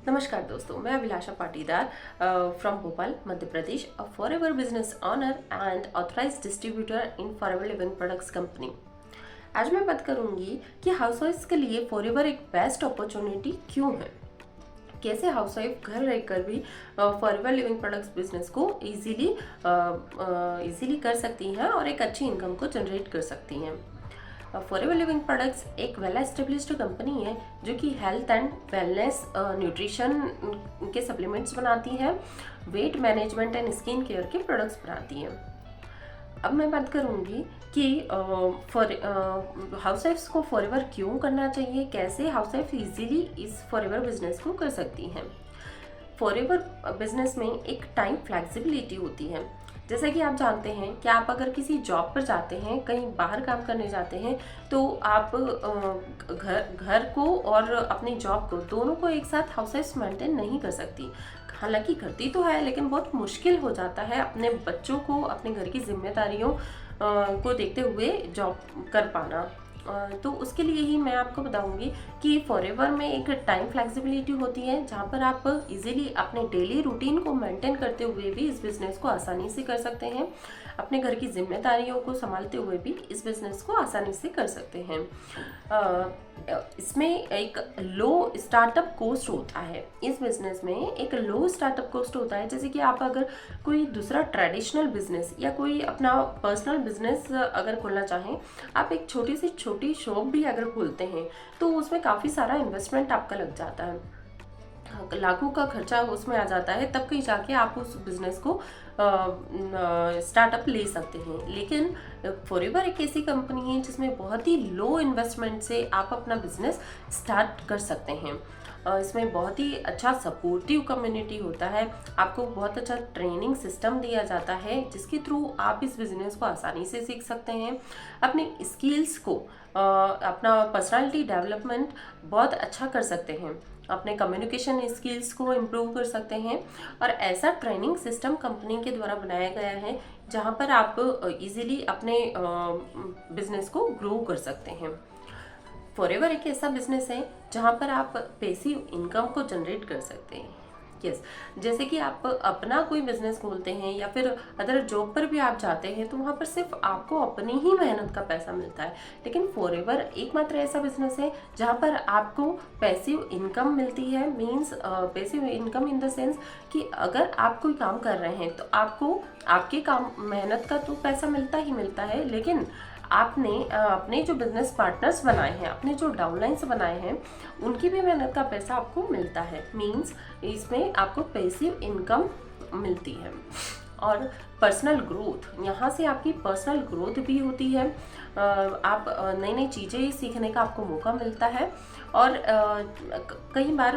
नमस्कार दोस्तों, मैं Abhilasha Patidar from Bhopal Madhya Pradesh, a forever business owner and authorised distributor in forever living products company. आज मैं बात करूंगी कि हाउसवाइफ्स के लिए फॉरएवर एक बेस्ट अपॉर्चुनिटी क्यों है। कैसे हाउसवाइफ घर रहकर भी फॉरएवर लिविंग प्रोडक्ट्स बिजनेस को इजीली कर सकती हैं और एक अच्छी इनकम को जनरेट कर सकती हैं। फॉरएवर लिविंग प्रोडक्ट्स एक वेल एस्टेब्लिश्ड कंपनी है जो कि हेल्थ एंड वेलनेस न्यूट्रिशन के सप्लीमेंट्स बनाती है, weight management and skin care के प्रोडक्ट्स बनाती है। अब मैं बात करूंगी कि हाउसवाइफ्स को फॉरएवर क्यों करना चाहिए, कैसे हाउसवाइफ इजीली इस फॉरएवर बिजनेस को कर सकती हैं। फॉरएवर बिजनेस में एक टाइम फ्लेक्सिबिलिटी होती है। जैसा कि आप जानते हैं कि आप अगर किसी जॉब पर जाते हैं, कहीं बाहर काम करने जाते हैं, तो आप घर को और अपनी जॉब को दोनों को एक साथ हाउसवाइफ मेंटेन नहीं कर सकती। हालांकि करती तो है, लेकिन बहुत मुश्किल हो जाता है अपने बच्चों को, अपने घर की जिम्मेदारियों को देखते हुए जॉब कर पाना। तो उसके लिए ही मैं आपको बताऊंगी कि फॉरएवर में एक टाइम फ्लेक्सिबिलिटी होती है, जहाँ पर आप इजीली अपने डेली रूटीन को मेंटेन करते हुए भी इस बिज़नेस को आसानी से कर सकते हैं। अपने घर की जिम्मेदारियों को संभालते हुए भी इस बिज़नेस को आसानी से कर सकते हैं। इसमें एक लो स्टार्टअप कॉस्ट होता है। इस बिज़नेस में एक लो स्टार्टअप कॉस्ट होता है। जैसे कि आप अगर कोई दूसरा ट्रेडिशनल बिजनेस या कोई अपना पर्सनल बिजनेस अगर खोलना चाहें, आप एक छोटी से छोटी शॉप भी अगर खोलते हैं तो उसमें काफ़ी सारा इन्वेस्टमेंट आपका लग जाता है, लाखों का खर्चा उसमें आ जाता है, तब कहीं जाके आप उस बिज़नेस को स्टार्टअप ले सकते हैं। लेकिन फॉरएवर एक ऐसी कंपनी है जिसमें बहुत ही लो इन्वेस्टमेंट से आप अपना बिजनेस स्टार्ट कर सकते हैं। इसमें बहुत ही अच्छा सपोर्टिव कम्युनिटी होता है, आपको बहुत अच्छा ट्रेनिंग सिस्टम दिया जाता है जिसके थ्रू आप इस बिज़नेस को आसानी से सीख सकते हैं। अपने स्किल्स को अपना पर्सनालिटी डेवलपमेंट बहुत अच्छा कर सकते हैं, अपने कम्युनिकेशन स्किल्स को इम्प्रूव कर सकते हैं। और ऐसा ट्रेनिंग सिस्टम कंपनी के द्वारा बनाया गया है जहाँ पर आप इजीली अपने बिजनेस को ग्रो कर सकते हैं। फॉरएवर एक ऐसा बिजनेस है जहाँ पर आप पैसिव इनकम को जनरेट कर सकते हैं। यस, जैसे कि आप अपना कोई बिजनेस खोलते हैं या फिर अदर जॉब पर भी आप जाते हैं तो वहाँ पर सिर्फ आपको अपनी ही मेहनत का पैसा मिलता है। लेकिन फॉरएवर एकमात्र ऐसा बिजनेस है जहाँ पर आपको पैसिव इनकम मिलती है। Means passive income in the sense कि अगर आप कोई काम कर रहे हैं तो आपको आपके काम मेहनत का तो पैसा मिलता ही मिलता है, लेकिन आपने अपने जो बिजनेस पार्टनर्स बनाए हैं, अपने जो डाउनलाइंस बनाए हैं, उनकी भी मेहनत का पैसा आपको मिलता है। मींस इसमें आपको पैसिव इनकम मिलती है। और पर्सनल ग्रोथ, यहाँ से आपकी पर्सनल ग्रोथ भी होती है। आप नई नई चीज़ें सीखने का आपको मौका मिलता है। और कई बार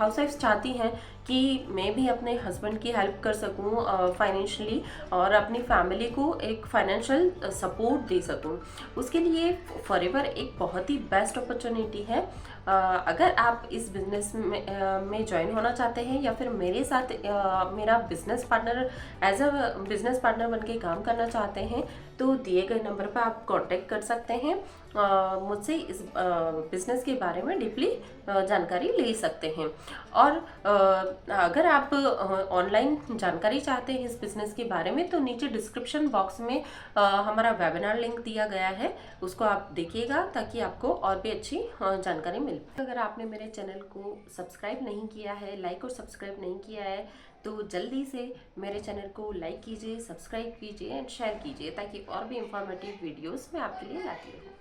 हाउसवाइफ्स चाहती हैं कि मैं भी अपने हस्बैंड की हेल्प कर सकूं फाइनेंशियली और अपनी फैमिली को एक फाइनेंशियल सपोर्ट दे सकूं। उसके लिए फॉरएवर एक बहुत ही बेस्ट अपॉर्चुनिटी है। अगर आप इस बिज़नेस में ज्वाइन होना चाहते हैं या फिर मेरे साथ मेरा business partner as a business partner बन के काम करना चाहते हैं तो दिए गए नंबर पर आप कांटेक्ट कर सकते हैं। मुझसे इस बिज़नेस के बारे में डीपली जानकारी ले सकते हैं। और अगर आप ऑनलाइन जानकारी चाहते हैं इस बिज़नेस के बारे में तो नीचे डिस्क्रिप्शन बॉक्स में हमारा वेबिनार लिंक दिया गया है, उसको आप देखिएगा ताकि आपको और भी अच्छी जानकारी मिले। अगर आपने मेरे चैनल को सब्सक्राइब नहीं किया है, लाइक और सब्सक्राइब नहीं किया है, तो जल्दी से मेरे चैनल को लाइक कीजिए, सब्सक्राइब कीजिए एंड शेयर कीजिए ताकि और भी इंफॉर्मेटिव वीडियोस मैं आपके लिए लाती रहूँ।